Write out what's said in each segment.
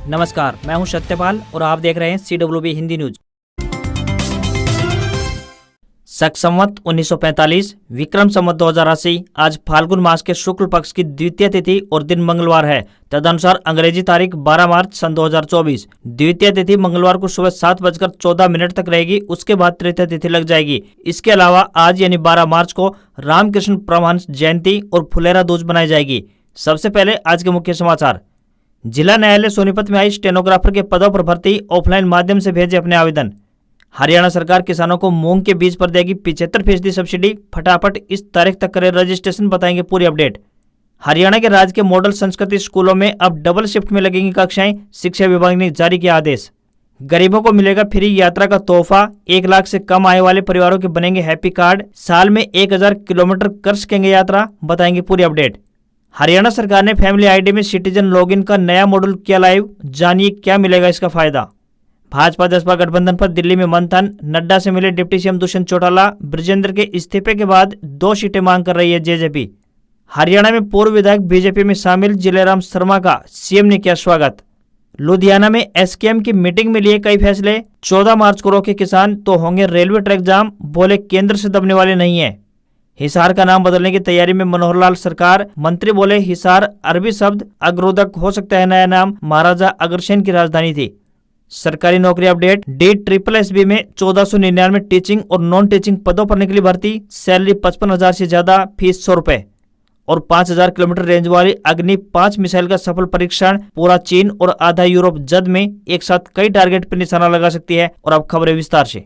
नमस्कार, मैं हूं सत्यपाल और आप देख रहे हैं CWB हिंदी न्यूज। शक संवत 1945 विक्रम संवत 2080 आज फाल्गुन मास के शुक्ल पक्ष की द्वितीय तिथि और दिन मंगलवार है। तदनुसार अंग्रेजी तारीख 12 मार्च सन 2024। द्वितीय तिथि मंगलवार को सुबह 7:14 तक रहेगी। उसके बाद तृतीय तिथि लग जाएगी। इसके अलावा आज यानी 12 मार्च को रामकृष्ण परमहंस जयंती और फुलेरा दूज बनाई जाएगी। सबसे पहले आज के मुख्य समाचार। जिला न्यायालय सोनीपत में आई स्टेनोग्राफर के पदों पर भर्ती, ऑफलाइन माध्यम से भेजे अपने आवेदन। हरियाणा सरकार किसानों को मूंग के बीज पर देगी 75% सब्सिडी। फटाफट इस तारीख तक करें रजिस्ट्रेशन, बताएंगे पूरी अपडेट। हरियाणा के राजकीय मॉडल संस्कृति स्कूलों में अब डबल शिफ्ट में लगेंगी कक्षाएं, शिक्षा विभाग ने जारी किया आदेश। गरीबों को मिलेगा फ्री यात्रा का तोहफा। 1 लाख से कम आय वाले परिवारों के बनेंगे हैप्पी कार्ड। साल में 1000 किलोमीटर कर सकेंगे यात्रा, बताएंगे पूरी अपडेट। हरियाणा सरकार ने फैमिली आईडी में सिटीजन लॉगिन का नया मॉडल किया लाइव, जानिए क्या मिलेगा इसका फायदा। भाजपा जसपा गठबंधन पर दिल्ली में मंथन, नड्डा से मिले डिप्टी सीएम दुष्यंत चौटाला। बृजेंद्र के इस्तीफे के बाद 2 सीटें मांग कर रही है जेजेपी। हरियाणा में पूर्व विधायक बीजेपी में शामिल जिलेराम शर्मा का सीएम ने किया स्वागत। लुधियाना में एसकेएम की मीटिंग में लिए कई फैसले। 14 मार्च को रोके किसान तो होंगे रेलवे ट्रैक जाम, बोले केंद्र से दबने वाले नहीं है। हिसार का नाम बदलने की तैयारी में मनोहर लाल सरकार, मंत्री बोले हिसार अरबी शब्द अग्रोदक हो सकता है नया नाम, महाराजा अग्रसेन की राजधानी थी। सरकारी नौकरी अपडेट। DSSB में 1499 टीचिंग और नॉन टीचिंग पदों पर निकली भर्ती। सैलरी 55,000 से ज्यादा, फीस 100 रुपए। और 5000 किलोमीटर रेंज वाली अग्नि 5 मिसाइल का सफल परीक्षण। पूरा चीन और आधा यूरोप जद में एक साथ कई टारगेट पर निशाना लगा सकती है। और अब खबरें विस्तार से।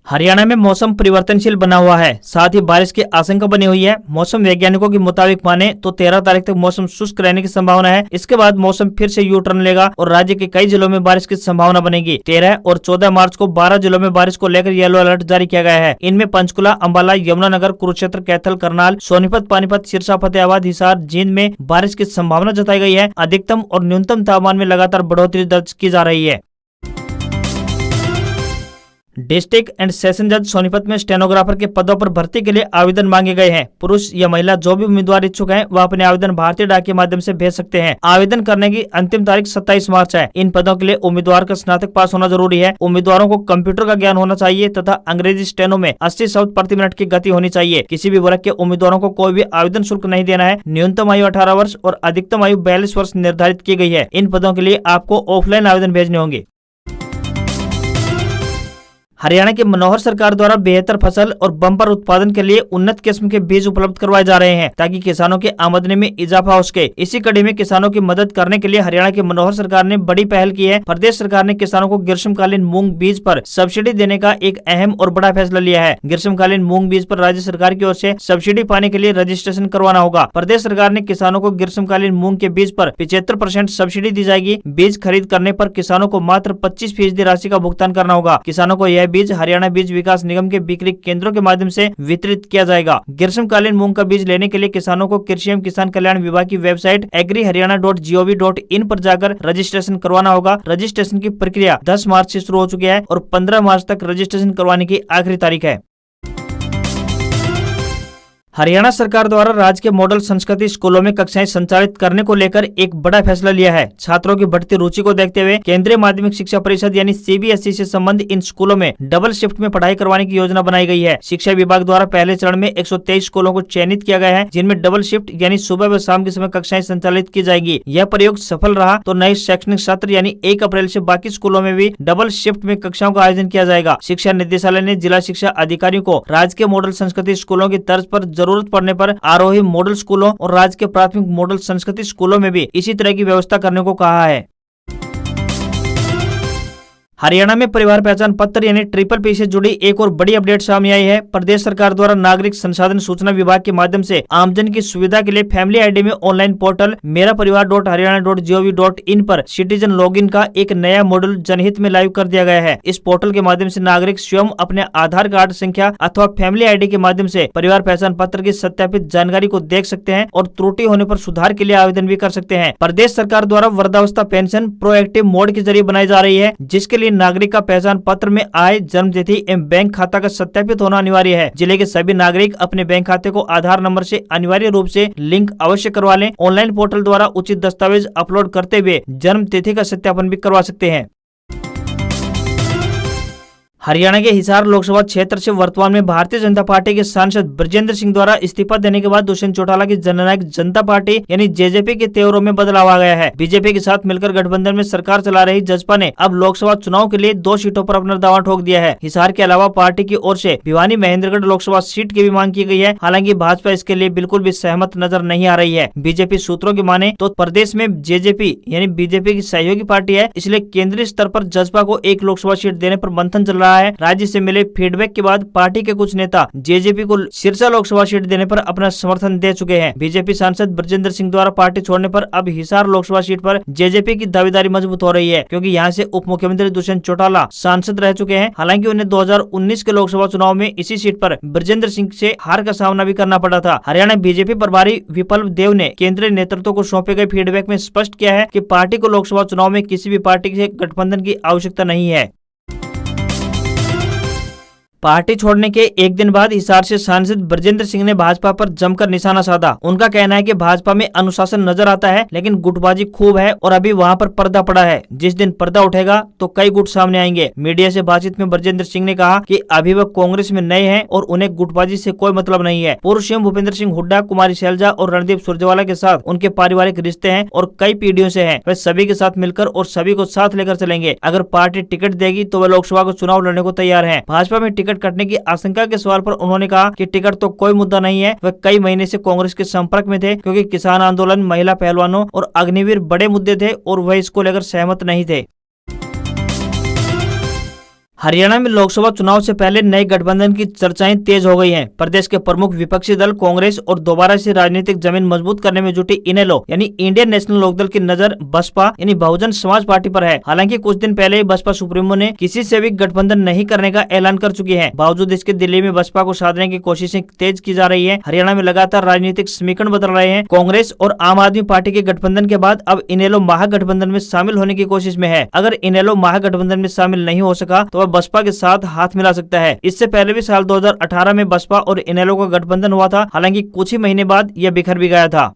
हरियाणा में मौसम परिवर्तनशील बना हुआ है, साथ ही बारिश की आशंका बनी हुई है। मौसम वैज्ञानिकों के मुताबिक माने तो 13 तारीख तक मौसम शुष्क रहने की संभावना है। इसके बाद मौसम फिर से यू टर्न लेगा और राज्य के कई जिलों में बारिश की संभावना बनेगी। 13 और 14 मार्च को 12 जिलों में बारिश को लेकर येलो अलर्ट जारी किया गया है। इनमें पंचकुला, अंबाला, यमुनानगर, कुरुक्षेत्र, कैथल, करनाल, सोनीपत, पानीपत, सिरसा, फतेहाबाद, हिसार, जींद में बारिश की संभावना जताई गई है। अधिकतम और न्यूनतम तापमान में लगातार बढ़ोतरी दर्ज की जा रही है। डिस्ट्रिक्ट एंड सेशन जज सोनीपत में स्टेनोग्राफर के पदों पर भर्ती के लिए आवेदन मांगे गए हैं। पुरुष या महिला जो भी उम्मीदवार इच्छुक हैं, वह अपने आवेदन भारतीय डाक के माध्यम से भेज सकते हैं। आवेदन करने की अंतिम तारीख 27 मार्च है। इन पदों के लिए उम्मीदवार का स्नातक पास होना जरूरी है। उम्मीदवारों को कंप्यूटर का ज्ञान होना चाहिए तथा अंग्रेजी स्टेनो में 80 शब्द प्रति मिनट की गति होनी चाहिए। किसी भी वर्ग के उम्मीदवारों को कोई भी आवेदन शुल्क नहीं देना है। न्यूनतम आयु 18 वर्ष और अधिकतम आयु 42 वर्ष निर्धारित की गई है। इन पदों के लिए आपको ऑफलाइन आवेदन भेजने होंगे। हरियाणा की मनोहर सरकार द्वारा बेहतर फसल और बम्पर उत्पादन के लिए उन्नत किस्म के बीज उपलब्ध करवाए जा रहे हैं ताकि किसानों की आमदनी में इजाफा हो सके। इसी कड़ी में किसानों की मदद करने के लिए हरियाणा की मनोहर सरकार ने बड़ी पहल की है। प्रदेश सरकार ने किसानों को ग्रीष्मकालीन मूंग बीज पर सब्सिडी देने का एक अहम और बड़ा फैसला लिया है। ग्रीष्मकालीन मूंग बीज पर राज्य सरकार की ओर से सब्सिडी पाने के लिए रजिस्ट्रेशन करवाना होगा। प्रदेश सरकार ने किसानों को ग्रीष्मकालीन मूंग के बीज पर 75% सब्सिडी दी जाएगी। बीज खरीद करने पर किसानों को मात्र 25% राशि का भुगतान करना होगा। किसानों को यह बीज हरियाणा बीज विकास निगम के बिक्री केंद्रों के माध्यम से वितरित किया जाएगा। ग्रीष्मकालीन मूंग का बीज लेने के लिए किसानों को कृषि एवं किसान कल्याण विभाग की वेबसाइट agriharyana.gov.in पर जाकर रजिस्ट्रेशन करवाना होगा। रजिस्ट्रेशन की प्रक्रिया 10 मार्च से शुरू हो चुकी है और 15 मार्च तक रजिस्ट्रेशन करवाने की आखिरी तारीख है। हरियाणा सरकार द्वारा राज्य के मॉडल संस्कृति स्कूलों में कक्षाएं संचालित करने को लेकर एक बड़ा फैसला लिया है। छात्रों की बढ़ती रुचि को देखते हुए केंद्रीय माध्यमिक शिक्षा परिषद यानी CBSE से संबंधित इन स्कूलों में डबल शिफ्ट में पढ़ाई करवाने की योजना बनाई गई है। शिक्षा विभाग द्वारा पहले चरण में 123 स्कूलों को चयनित किया गया है, जिनमें डबल शिफ्ट यानी सुबह व शाम के समय कक्षाएं संचालित की जाएगी। यह प्रयोग सफल रहा तो नए शैक्षणिक सत्र यानी 1 अप्रैल से बाकी स्कूलों में भी डबल शिफ्ट में कक्षाओं का आयोजन किया जाएगा। शिक्षा निदेशालय ने जिला शिक्षा अधिकारियों को राज्य के मॉडल संस्कृति स्कूलों की तर्ज पर जरूरत पड़ने पर आरोही मॉडल स्कूलों और राज्य के प्राथमिक मॉडल संस्कृति स्कूलों में भी इसी तरह की व्यवस्था करने को कहा है। हरियाणा में परिवार पहचान पत्र यानी PPP से जुड़ी एक और बड़ी अपडेट सामने आई है। प्रदेश सरकार द्वारा नागरिक संसाधन सूचना विभाग के माध्यम से आमजन की सुविधा के लिए फैमिली आईडी में ऑनलाइन पोर्टल मेरा परिवार.haryana.gov.in पर सिटीजन लॉगिन का एक नया मॉडल जनहित में लाइव कर दिया गया है। इस पोर्टल के माध्यम से नागरिक स्वयं अपने आधार कार्ड संख्या अथवा फैमिली आईडी के माध्यम से परिवार पहचान पत्र की सत्यापित जानकारी को देख सकते हैं और त्रुटि होने पर सुधार के लिए आवेदन भी कर सकते हैं। प्रदेश सरकार द्वारा वृद्धावस्था पेंशन प्रोएक्टिव मोड के जरिए बनाई जा रही है, जिसके लिए लिए नागरिक का पहचान पत्र में आय, जन्म तिथि एवं बैंक खाता का सत्यापित होना अनिवार्य है। जिले के सभी नागरिक अपने बैंक खाते को आधार नंबर से अनिवार्य रूप से लिंक अवश्य करवा लें। ऑनलाइन पोर्टल द्वारा उचित दस्तावेज अपलोड करते हुए जन्म तिथि का सत्यापन भी करवा सकते हैं। हरियाणा के हिसार लोकसभा क्षेत्र से वर्तमान में भारतीय जनता पार्टी के सांसद ब्रजेंद्र सिंह द्वारा इस्तीफा देने के बाद दुष्यंत चौटाला की जननायक जनता पार्टी यानी जेजेपी के तेवरों में बदलाव आ गया है। बीजेपी के साथ मिलकर गठबंधन में सरकार चला रही जसपा ने अब लोकसभा चुनाव के लिए 2 सीटों पर अपना दावा ठोक दिया है। हिसार के अलावा पार्टी की ओर से भिवानी महेंद्रगढ़ लोकसभा सीट की भी मांग की गई है। हालांकि भाजपा इसके लिए बिल्कुल भी सहमत नजर नहीं आ रही है। बीजेपी सूत्रों की माने तो प्रदेश में जेजेपी यानी बीजेपी की सहयोगी पार्टी है, इसलिए केंद्रीय स्तर पर जसपा को 1 लोकसभा सीट देने पर मंथन चल रहा है। राज्य से मिले फीडबैक के बाद पार्टी के कुछ नेता जेजेपी को सिरसा लोकसभा सीट देने पर अपना समर्थन दे चुके हैं। बीजेपी सांसद ब्रजेंद्र सिंह द्वारा पार्टी छोड़ने पर अब हिसार लोकसभा सीट पर जेजेपी की दावेदारी मजबूत हो रही है, क्योंकि यहाँ से उप मुख्यमंत्री दुष्यंत चौटाला सांसद रह चुके हैं। हालांकि उन्हें 2019 के लोकसभा चुनाव में इसी सीट पर ब्रजेंद्र सिंह से हार का सामना भी करना पड़ा था। हरियाणा बीजेपी प्रभारी विप्लव देव ने केंद्रीय नेतृत्व को सौंपे गए फीडबैक में स्पष्ट किया है कि पार्टी को लोकसभा चुनाव में किसी भी पार्टी से गठबंधन की आवश्यकता नहीं है। पार्टी छोड़ने के एक दिन बाद हिसार से सांसद ब्रजेंद्र सिंह ने भाजपा पर जमकर निशाना साधा। उनका कहना है कि भाजपा में अनुशासन नजर आता है, लेकिन गुटबाजी खूब है और अभी वहां पर पर्दा पड़ा है। जिस दिन पर्दा उठेगा तो कई गुट सामने आएंगे। मीडिया से बातचीत में ब्रजेंद्र सिंह ने कहा कि अभी वह कांग्रेस में नए हैं और उन्हें गुटबाजी से कोई मतलब नहीं है। पूर्व सीएम भूपेंद्र सिंह हुड्डा, कुमारी शैलजा और रणदीप सुरजेवाला के साथ उनके पारिवारिक रिश्ते हैं और कई पीढ़ियों से हैं। वे सभी के साथ मिलकर और सभी को साथ लेकर चलेंगे। अगर पार्टी टिकट देगी तो वे लोकसभा को चुनाव लड़ने को तैयार है। भाजपा में टिकट कटने की आशंका के सवाल पर उन्होंने कहा कि टिकट तो कोई मुद्दा नहीं है। वे कई महीने से कांग्रेस के संपर्क में थे, क्योंकि किसान आंदोलन, महिला पहलवानों और अग्निवीर बड़े मुद्दे थे और वह इसको लेकर सहमत नहीं थे। हरियाणा में लोकसभा चुनाव से पहले नए गठबंधन की चर्चाएं तेज हो गई हैं। प्रदेश के प्रमुख विपक्षी दल कांग्रेस और दोबारा से राजनीतिक जमीन मजबूत करने में जुटी इनेलो यानी इंडियन नेशनल लोकदल की नजर बसपा यानी बहुजन समाज पार्टी पर है। हालांकि कुछ दिन पहले ही बसपा सुप्रीमो ने किसी से भी गठबंधन नहीं करने का ऐलान कर चुकी है। बावजूद इसके दिल्ली में बसपा को साधने की कोशिशें तेज की जा रही है। हरियाणा में लगातार राजनीतिक समीकरण बदल रहे हैं। कांग्रेस और आम आदमी पार्टी के गठबंधन के बाद अब इनेलो महागठबंधन में शामिल होने की कोशिश में है। अगर इनेलो महागठबंधन में शामिल नहीं हो सका तो वह बसपा के साथ हाथ मिला सकता है। इससे पहले भी साल 2018 में बसपा और इनेलो का गठबंधन हुआ था। हालांकि कुछ ही महीने बाद यह बिखर भी गया था।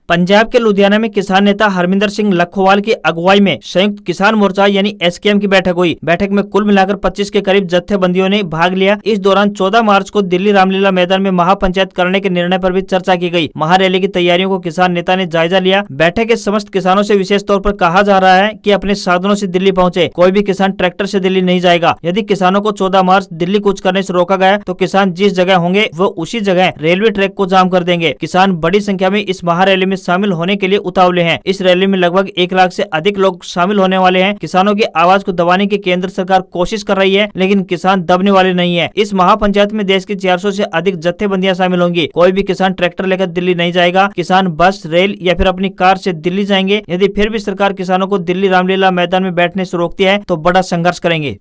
पंजाब के लुधियाना में किसान नेता हरमिंदर सिंह लखोवाल की अगुवाई में संयुक्त किसान मोर्चा यानी एसकेएम की बैठक हुई। बैठक में कुल मिलाकर 25 के करीब जत्थेबंदियों ने भाग लिया। इस दौरान 14 मार्च को दिल्ली रामलीला मैदान में महापंचायत करने के निर्णय पर भी चर्चा की गई। महारैली की तैयारियों को किसान नेता ने जायजा लिया। बैठक के समस्त किसानों से विशेष तौर पर कहा जा रहा है कि अपने साधनों से दिल्ली पहुंचे। कोई भी किसान ट्रैक्टर से दिल्ली नहीं जाएगा। यदि किसानों को 14 मार्च दिल्ली कूच करने से रोका गया तो किसान जिस जगह होंगे वो उसी जगह रेलवे ट्रैक को जाम कर देंगे। किसान बड़ी संख्या में इस महारैली में शामिल होने के लिए उतावले हैं। इस रैली में लगभग 1 लाख से अधिक लोग शामिल होने वाले हैं। किसानों की आवाज को दबाने की केंद्र सरकार कोशिश कर रही है, लेकिन किसान दबने वाले नहीं है। इस महापंचायत में देश की 400 से अधिक जत्थेबंदियां शामिल होंगी। कोई भी किसान ट्रैक्टर लेकर दिल्ली नहीं जाएगा। किसान बस, रेल या फिर अपनी कार से दिल्ली जाएंगे। यदि फिर भी सरकार किसानों को दिल्ली रामलीला मैदान में बैठने से रोकती है तो बड़ा संघर्ष करेंगे।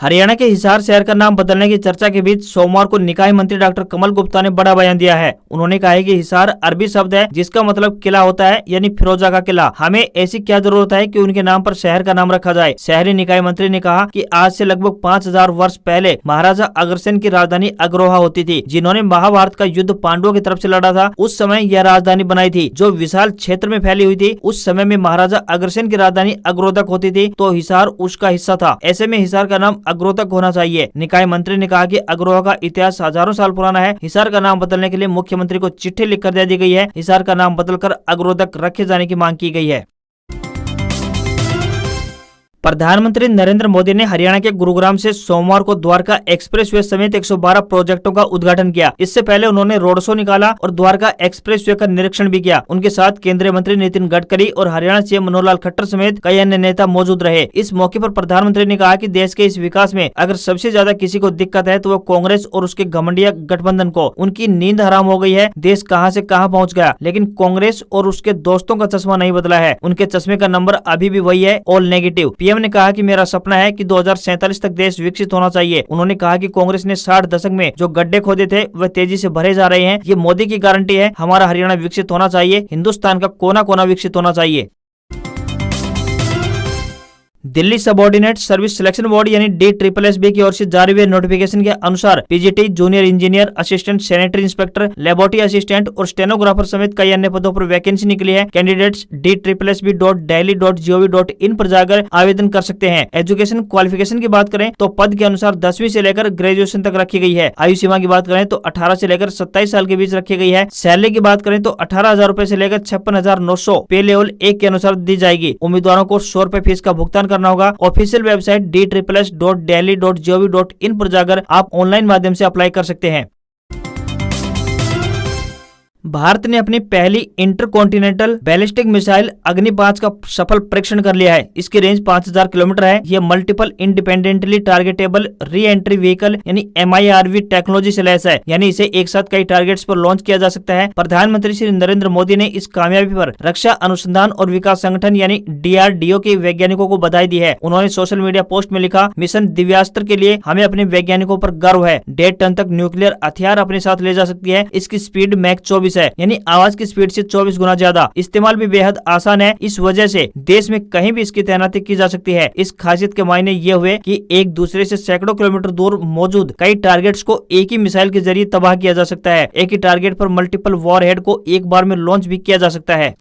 हरियाणा के हिसार शहर का नाम बदलने की चर्चा के बीच सोमवार को निकाय मंत्री डॉक्टर कमल गुप्ता ने बड़ा बयान दिया है। उन्होंने कहा है कि हिसार अरबी शब्द है जिसका मतलब किला होता है, यानी फिरोजा का किला। हमें ऐसी क्या जरूरत है कि उनके नाम पर शहर का नाम रखा जाए। शहरी निकाय मंत्री ने कहा कि आज से लगभग 5000 वर्ष पहले महाराजा अग्रसेन की राजधानी अग्रोहा होती थी, जिन्होंने महाभारत का युद्ध पांडवों की तरफ से लड़ा था। उस समय यह राजधानी बनाई थी जो विशाल क्षेत्र में फैली हुई थी। उस समय में महाराजा अग्रसेन की राजधानी अग्रोदक होती थी, तो हिसार उसका हिस्सा था। ऐसे में हिसार का नाम अग्रोदक होना चाहिए। निकाय मंत्री ने कहा कि अग्रोहा का इतिहास हजारों साल पुराना है। हिसार का नाम बदलने के लिए मुख्यमंत्री को चिट्ठी लिखकर दे दी गई है। हिसार का नाम बदलकर अग्रोदक रखे जाने की मांग की गई है। प्रधानमंत्री नरेंद्र मोदी ने हरियाणा के गुरुग्राम से सोमवार को द्वारका एक्सप्रेसवे समेत 112 प्रोजेक्टों का उद्घाटन किया। इससे पहले उन्होंने रोड शो निकाला और द्वारका एक्सप्रेसवे का निरीक्षण भी किया। उनके साथ केंद्रीय मंत्री नितिन गडकरी और हरियाणा सीएम मनोहर लाल खट्टर समेत कई अन्य नेता मौजूद रहे। इस मौके पर प्रधानमंत्री ने कहा कि देश के इस विकास में अगर सबसे ज्यादा किसी को दिक्कत है तो वो कांग्रेस और उसके घमंडिया गठबंधन को। उनकी नींद हराम हो गई है। देश कहां से कहां पहुंच गया, लेकिन कांग्रेस और उसके दोस्तों का चश्मा नहीं बदला है। उनके चश्मे का नंबर अभी भी वही है, ऑल नेगेटिव। पीएम ने कहा कि मेरा सपना है कि 2047 तक देश विकसित होना चाहिए। उन्होंने कहा कि कांग्रेस ने 60 दशक में जो गड्ढे खोदे थे वह तेजी से भरे जा रहे हैं। ये मोदी की गारंटी है। हमारा हरियाणा विकसित होना चाहिए। हिंदुस्तान का कोना कोना विकसित होना चाहिए। Delhi subordinate service selection board यानी DSSB की ओर से जारी हुए नोटिफिकेशन के अनुसार PGT, junior engineer, assistant sanitary inspector, laboratory assistant और स्टेनोग्राफर समेत कई अन्य पदों पर वैकेंसी निकली है। कैंडिडेट्स DSSB.delhi.gov.in पर जाकर आवेदन कर सकते हैं। एजुकेशन क्वालिफिकेशन की बात करें तो पद के अनुसार 10वीं से लेकर ग्रेजुएशन तक रखी गई है। आयु सीमा की बात करें तो 18 से लेकर 27 साल के बीच रखी गई है। सैलरी की बात करें तो 18,000 रूपए से लेकर 56,900 पे लेवल 1 के अनुसार दी जाएगी। उम्मीदवारों को 100 रूपए फीस का भुगतान करना होगा। ऑफिशियल वेबसाइट DSSB.delhi.gov.in पर जाकर आप ऑनलाइन माध्यम से अप्लाई कर सकते हैं। भारत ने अपनी पहली इंटरकॉन्टिनेंटल बैलिस्टिक मिसाइल अग्नि 5 का सफल परीक्षण कर लिया है। इसकी रेंज 5000 किलोमीटर है। यह multiple independently targetable re entry vehicle यानी MIRV टेक्नोलॉजी से लैस है, यानी इसे एक साथ कई टारगेट्स पर लॉन्च किया जा सकता है। प्रधानमंत्री श्री नरेंद्र मोदी ने इस कामयाबी पर रक्षा अनुसंधान और विकास संगठन यानी DRDO के वैज्ञानिकों को बधाई दी है। उन्होंने सोशल मीडिया पोस्ट में लिखा, मिशन दिव्यास्त्र के लिए हमें अपने वैज्ञानिकों पर गर्व है। 1.5 टन तक न्यूक्लियर हथियार अपने साथ ले जा सकती है। इसकी स्पीड मैक 24 है, यानी आवाज की स्पीड से 24 गुना ज्यादा। इस्तेमाल भी बेहद आसान है। इस वजह से देश में कहीं भी इसकी तैनाती की जा सकती है। इस खासियत के मायने ये हुए कि एक दूसरे से सैकड़ों किलोमीटर दूर मौजूद कई टारगेट्स को एक ही मिसाइल के जरिए तबाह किया जा सकता है। एक ही टारगेट पर मल्टीपल वॉरहेड को एक बार में लॉन्च भी किया जा सकता है।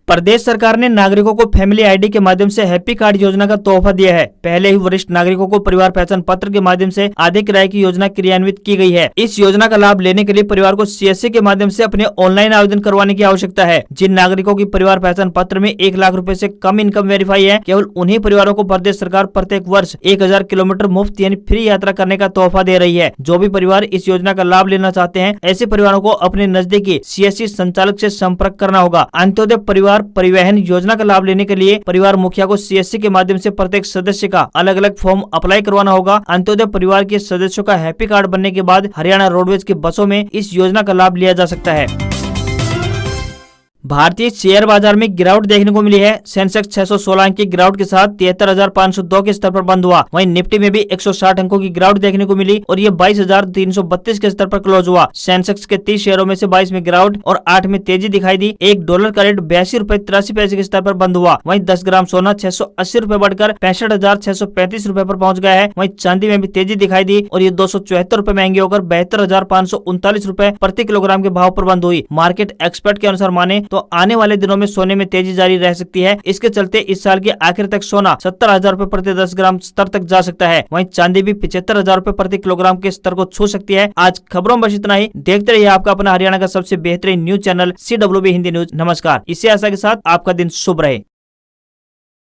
प्रदेश सरकार ने नागरिकों को फैमिली आईडी के माध्यम से हैप्पी कार्ड योजना का तोहफा दिया है। पहले ही वरिष्ठ नागरिकों को परिवार पहचान पत्र के माध्यम से आधे किराए की योजना क्रियान्वित की गई है। इस योजना का लाभ लेने के लिए परिवार को CSC के माध्यम से अपने ऑनलाइन आवेदन करवाने की आवश्यकता है। जिन नागरिकों की परिवार पहचान पत्र में 1 लाख रुपए से कम इनकम वेरीफाई है, केवल उन्हीं परिवारों को प्रदेश सरकार प्रत्येक वर्ष 1000 किलोमीटर मुफ्त यानी फ्री यात्रा करने का तोहफा दे रही है। जो भी परिवार इस योजना का लाभ लेना चाहते हैं, ऐसे परिवारों को अपने नजदीकी CSC संचालक से संपर्क करना होगा। अंत्योदय परिवार परिवहन योजना का लाभ लेने के लिए परिवार मुखिया को CSC के माध्यम से प्रत्येक सदस्य का अलग अलग फॉर्म अप्लाई करवाना होगा। अंत्योदय परिवार के सदस्यों का हैप्पी कार्ड बनने के बाद हरियाणा रोडवेज की बसों में इस योजना का लाभ लिया जा सकता है। भारतीय शेयर बाजार में गिरावट देखने को मिली है। सेंसेक्स 616 अंक की गिरावट के साथ 73,502 के स्तर पर बंद हुआ। वहीं निफ्टी में भी 160 अंकों की गिरावट देखने को मिली और ये 22,332 के स्तर पर क्लोज हुआ। सेंसेक्स के 30 शेयरों में से 22 में गिरावट और 8 में तेजी दिखाई दी। $1 का रेट 82 रुपए 83 पैसे के स्तर पर बंद हुआ। वहीं 10 ग्राम सोना 680 रुपए बढ़कर 65,635 रुपए पर पहुंच गया है। वहीं चांदी में भी तेजी दिखाई दी और ये 274 रुपए महंगी होकर 72,539 रुपए प्रति किलोग्राम के भाव पर बंद हुई। मार्केट एक्सपर्ट के अनुसार माने तो आने वाले दिनों में सोने में तेजी जारी रह सकती है। इसके चलते इस साल के आखिर तक सोना 70,000 रुपए प्रति 10 ग्राम स्तर तक जा सकता है। वहीं चांदी भी 75,000 रुपए प्रति किलोग्राम के स्तर को छू सकती है। आज खबरों में बस इतना ही। देखते रहिए आपका अपना हरियाणा का सबसे बेहतरीन news channel CWB Hindi news. नमस्कार। इसी आशा के साथ आपका दिन शुभ रहे।